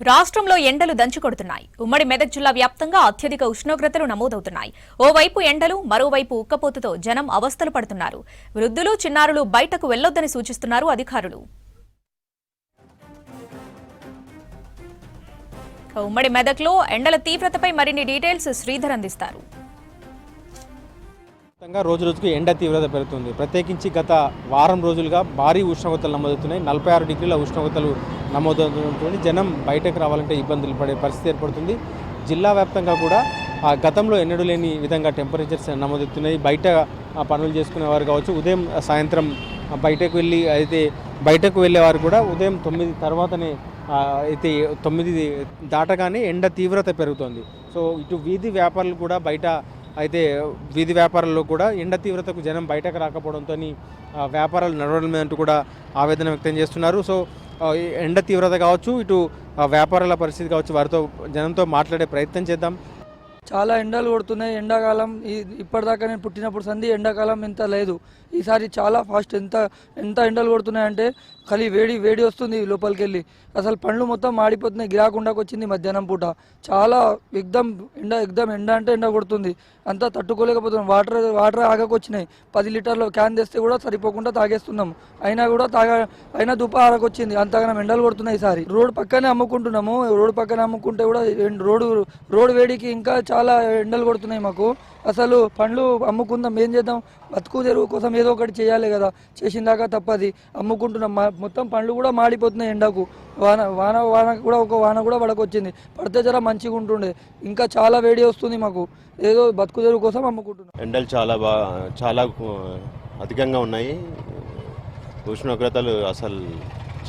రాష్ట్రంలో ఎండలు దంచుకొడుతున్నాయి. ఉమ్మడి మెదక్ జిల్లా వ్యాప్తంగా అత్యధిక ఉష్ణోగ్రతలు నమోదవుతున్నాయి. ఓవైపు ఎండలు, మరోవైపు ఉక్కపోతతో జనం అవస్థలు పడుతున్నారు. వృద్ధులు, చిన్నారులు బయటకు వెళ్లొద్దని సూచిస్తున్నారు అధికారులు. ఉమ్మడి మెదక్లో ఎండల తీవ్రతపై మరిన్ని డీటెయిల్స్ శ్రీధర్ అందిస్తారు. రోజు రోజుకు ఎండ తీవ్రత పెరుగుతుంది. ప్రత్యేకించి గత వారం రోజులుగా భారీ ఉష్ణోగ్రతలు నమోదవుతున్నాయి. 46 డిగ్రీల ఉష్ణోగ్రతలు నమోదవుతుంది. జనం బయటకు రావాలంటే ఇబ్బందులు పడే పరిస్థితి ఏర్పడుతుంది. జిల్లా వ్యాప్తంగా కూడా గతంలో ఎన్నడూ లేని విధంగా టెంపరేచర్స్ నమోదవుతున్నాయి. బయట పనులు చేసుకునేవారు కావచ్చు, ఉదయం సాయంత్రం బయటకు వెళ్ళేవారు కూడా ఉదయం 9 తర్వాతనే 9 దాటగానే ఎండ తీవ్రత పెరుగుతుంది. సో ఇటు వీధి వ్యాపారులు కూడా వీధి వ్యాపారాల్లో కూడా ఎండ తీవ్రతకు జనం బయటకు రాకపోవడంతో వ్యాపారాలు నడవడం లేదంటూ కూడా ఆవేదన వ్యక్తం చేస్తున్నారు. సో ఎండ తీవ్రత కావచ్చు, ఇటు వ్యాపారాల పరిస్థితి కావచ్చు, వారితో జనంతో మాట్లాడే ప్రయత్నం చేద్దాం. చాలా ఎండలు కొడుతున్నాయి. ఎండాకాలం ఇప్పటిదాకా నేను పుట్టినప్పుడు సంధి ఎండాకాలం ఇంత లేదు. ఈసారి చాలా ఫాస్ట్ ఎంత ఎండలు కొడుతున్నాయంటే ఖాళీ వేడి వస్తుంది లోపలికి వెళ్ళి. అసలు పండ్లు మొత్తం మాడిపోతున్నాయి. గిరాకుండాకు వచ్చింది మధ్యాహ్నం పూట. చాలా ఎగ్దం ఎండ అంటే ఎండ కొడుతుంది. అంతా తట్టుకోలేకపోతున్నాం. వాటర్ ఆగకొచ్చినాయి. 10 లీటర్ల క్యాన్ తెస్తే కూడా సరిపోకుండా తాగేస్తున్నాం. అయినా దుప్ప ఆరకొచ్చింది. అంతగానం ఎండలు కొడుతున్నాయి. ఈసారి రోడ్డు పక్కనే అమ్ముకుంటున్నాము. రోడ్డు పక్కనే అమ్ముకుంటే కూడా రోడ్డు వేడికి ఇంకా చాలా ఎండలు కొడుతున్నాయి మాకు. అసలు పండ్లు అమ్ముకుందాం, ఏం చేద్దాం? బతుకు తెరువు కోసం ఏదో ఒకటి చేయాలి కదా. చేసిందాకా తప్పది. అమ్ముకుంటున్నాం. మొత్తం పండ్లు కూడా మాడిపోతున్నాయి ఎండకు. వాన కూడా పడకొచ్చింది. పడితే జర మంచిగా ఉంటుండే. ఇంకా చాలా వేడి వస్తుంది మాకు. ఏదో బతుకు తెరువు కోసం అమ్ముకుంటున్నాం. ఎండలు చాలా అధికంగా ఉన్నాయి. ఉష్ణోగ్రతలు అసలు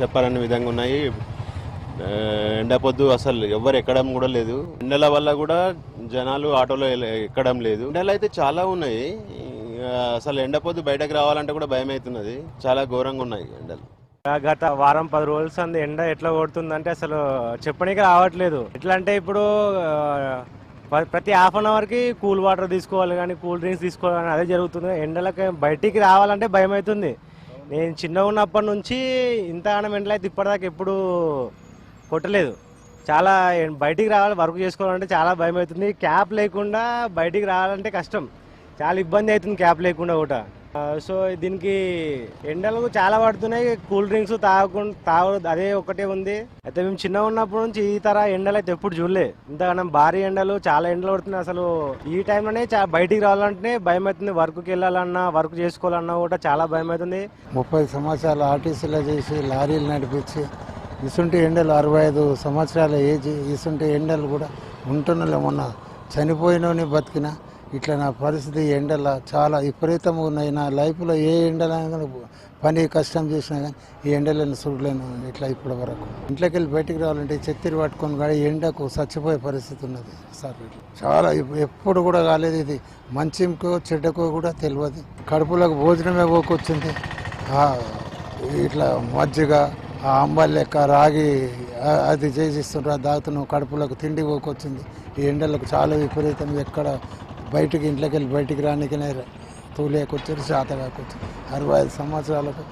చెప్పాలనే విధంగా ఉన్నాయి. ఎండపొద్దు అసలు ఎవరు ఎక్కడం కూడా లేదు. ఎండల వల్ల కూడా జనాలు ఆటోలో ఎక్కడం లేదు. ఎండలు అయితే చాలా ఉన్నాయి. అసలు ఎండపొద్దు బయటకు రావాలంటే కూడా భయం అవుతున్నది. చాలా ఘోరంగా ఉన్నాయి ఎండలు. గత వారం 10 రోజుల సంది ఎండ ఎట్లా కొడుతుందంటే అసలు చెప్పడానికి రావట్లేదు. ఎట్లా అంటే ఇప్పుడు ప్రతి హాఫ్ అన్ అవర్కి కూల్ వాటర్ తీసుకోవాలి కానీ, కూల్ డ్రింక్స్ తీసుకోవాలి కానీ అదే జరుగుతుంది. ఎండలకి బయటికి రావాలంటే భయం అవుతుంది. నేను చిన్నగా ఉన్నప్పటి నుంచి ఇంతగానం ఎండలు అయితే ఇప్పటిదాకా ఎప్పుడు కొట్టలేదు. చాలా బయటికి రావాలి, వర్క్ చేసుకోవాలంటే చాలా భయం అవుతుంది. క్యాప్ లేకుండా బయటికి రావాలంటే కష్టం. చాలా ఇబ్బంది అవుతుంది క్యాప్ లేకుండా కూడా. సో దీనికి ఎండలు చాలా పడుతున్నాయి. కూల్ డ్రింక్స్ తాగదు అదే ఒకటే ఉంది. అయితే మేము చిన్నగా ఉన్నప్పటి నుంచి ఈ తర ఎండలు అయితే ఎప్పుడు చూడలే. ఇంతగానం భారీ ఎండలు, చాలా ఎండలు పడుతున్నాయి. అసలు ఈ టైంలోనే బయటికి రావాలంటే భయం అవుతుంది. వర్క్కి వెళ్ళాలన్నా, వర్క్ చేసుకోవాలన్నా కూడా చాలా భయం అవుతుంది. 30 సంవత్సరాలు ఆర్టీసీలో చేసి లారీలు నడిపించి ఇసుంటి ఎండలు 65 సంవత్సరాల ఏజ్ ఇసుంటి ఎండలు కూడా ఉంటున్నలే. మొన్న చనిపోయినోని బతికిన ఇట్లా నా పరిస్థితి ఎండల చాలా విపరీతంగా ఉన్నాయి. నా లైఫ్లో ఏ ఎండలైనా పని కష్టం చేసినా కానీ ఈ ఎండలను చూడలేను ఇట్లా ఇప్పటి వరకు. ఇంట్లోకి వెళ్ళి బయటికి రావాలంటే చెత్తిరి పట్టుకొని కూడా ఎండకు చచ్చిపోయే పరిస్థితి ఉన్నది సార్. చాలా ఎప్పుడు కూడా కాలేదు. ఇది మంచికో చెడ్డకో కూడా తెలియదు. కడుపులకు భోజనమే పోకొచ్చింది. ఇట్లా మజ్జిగ, అంబలి లెక్క రాగి అది చేసిస్తుంటారు, దాగుతున్నాం. కడుపులకు తిండి పోకొచ్చింది. ఈ ఎండలకు చాలా విపరీతం. ఎక్కడ ఇంట్లోకి వెళ్ళి బయటికి రానికనే తూలేకొచ్చారు, శాతగాకొచ్చారు. 65 సంవత్సరాలకు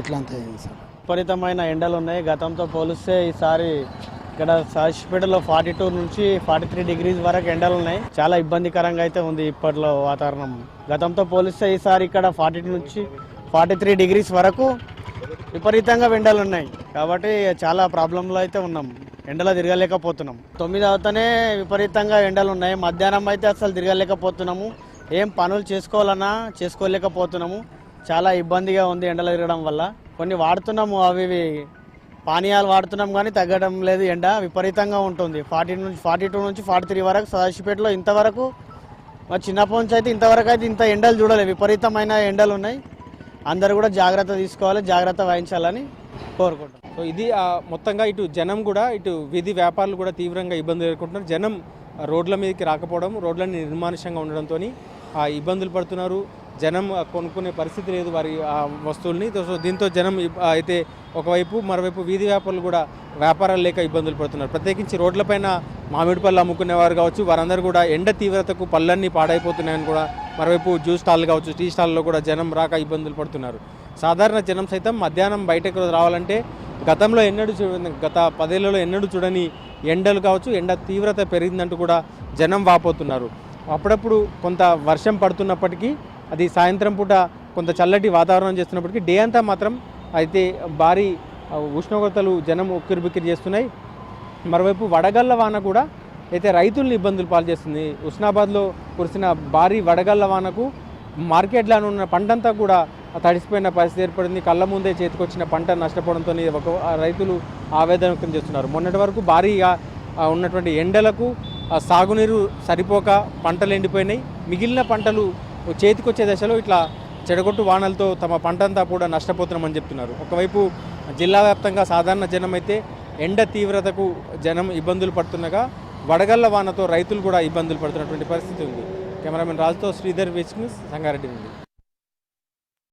ఇట్లంతా సార్. విపరీతమైన ఎండలు ఉన్నాయి. గతంతో పోలిస్తే ఈసారి ఇక్కడ సాక్షిపేటలో 42 నుంచి 43 డిగ్రీస్ వరకు ఎండలు ఉన్నాయి. చాలా ఇబ్బందికరంగా అయితే ఉంది ఇప్పట్లో వాతావరణం. గతంతో పోలిస్తే ఈసారి ఇక్కడ 42 నుంచి 43 డిగ్రీస్ వరకు విపరీతంగా ఎండలు ఉన్నాయి. కాబట్టి చాలా ప్రాబ్లంలో అయితే ఉన్నాం. ఎండలో తిరగలేకపోతున్నాం. 9 అవుతానే విపరీతంగా ఎండలు ఉన్నాయి. మధ్యాహ్నం అయితే అసలు తిరగలేకపోతున్నాము. ఏం పనులు చేసుకోవాలన్నా చేసుకోలేకపోతున్నాము. చాలా ఇబ్బందిగా ఉంది ఎండలో తిరగడం వల్ల. కొన్ని వాడుతున్నాము, అవి పానీయాలు వాడుతున్నాం కానీ తగ్గడం లేదు. ఎండ విపరీతంగా ఉంటుంది. 42 నుంచి 43 వరకు సదాశివపేటలో ఇంతవరకు మా చిన్నప్పటి నుంచి అయితే ఇంతవరకు అయితే ఇంత ఎండలు చూడలేదు. విపరీతమైన ఎండలు ఉన్నాయి. అందరూ కూడా జాగ్రత్త తీసుకోవాలి, జాగ్రత్త వహించాలని కోరుకుంటాం. సో ఇది మొత్తంగా ఇటు జనం కూడా, ఇటు వీధి వ్యాపారులు కూడా తీవ్రంగా ఇబ్బందులు ఎదుర్కొంటున్నారు. జనం రోడ్ల మీదకి రాకపోవడం, రోడ్లన్నీ నిర్మానుష్యంగా ఉండడంతో ఇబ్బందులు పడుతున్నారు. జనం కొనుక్కునే పరిస్థితి లేదు వారి వస్తువుల్ని. సో దీంతో జనం అయితే ఒకవైపు, మరోవైపు వీధి వ్యాపారులు కూడా వ్యాపారాలు లేక ఇబ్బందులు పడుతున్నారు. ప్రత్యేకించి రోడ్లపైన మామిడి పళ్ళు అమ్ముకునేవారు కావచ్చు, వారందరూ కూడా ఎండ తీవ్రతకు పళ్ళన్నీ పాడైపోతున్నాయని కూడా, మరోవైపు జ్యూస్ స్టాల్ కావచ్చు, టీ స్టాల్లో కూడా జనం రాక ఇబ్బందులు పడుతున్నారు. సాధారణ జనం సైతం మధ్యాహ్నం బయటకు రావాలంటే గతంలో గత 10 ఏళ్లలో ఎన్నడూ చూడని ఎండలు కావచ్చు, ఎండ తీవ్రత పెరిగిందంటూ కూడా జనం వాపోతున్నారు. అప్పుడప్పుడు కొంత వర్షం పడుతున్నప్పటికీ, అది సాయంత్రం పూట కొంత చల్లటి వాతావరణం చేస్తున్నప్పటికీ డే అంతా మాత్రం అయితే భారీ ఉష్ణోగ్రతలు జనం ఉక్కిరిబిక్కిరి చేస్తున్నాయి. మరోవైపు వడగళ్ల వాన కూడా అయితే రైతుల్ని ఇబ్బందులు పాలు చేస్తుంది. హుస్నాబాద్లో కురిసిన భారీ వడగళ్ల వానకు మార్కెట్లో ఉన్న పంటంతా కూడా తడిసిపోయిన పరిస్థితి ఏర్పడింది. కళ్ళ ముందే చేతికొచ్చిన పంట నష్టపోవడంతో రైతులు ఆవేదన వ్యక్తం చేస్తున్నారు. మొన్నటి వరకు భారీగా ఉన్నటువంటి ఎండలకు సాగునీరు సరిపోక పంటలు ఎండిపోయినాయి. మిగిలిన పంటలు చేతికొచ్చే దశలో ఇట్లా చెడగొట్టు వానలతో తమ పంటంతా కూడా నష్టపోతున్నామని చెప్తున్నారు. ఒకవైపు జిల్లా వ్యాప్తంగా సాధారణ జనం అయితే ఎండ తీవ్రతకు జనం ఇబ్బందులు పడుతుండగా వడగళ్ల వానతో రైతులు కూడా ఇబ్బందులు పడుతున్నటువంటి పరిస్థితి ఉంది. కెమెరామెన్ రాజుతో శ్రీధర్, విచ్ న్యూస్, సంగారెడ్డి నుండి.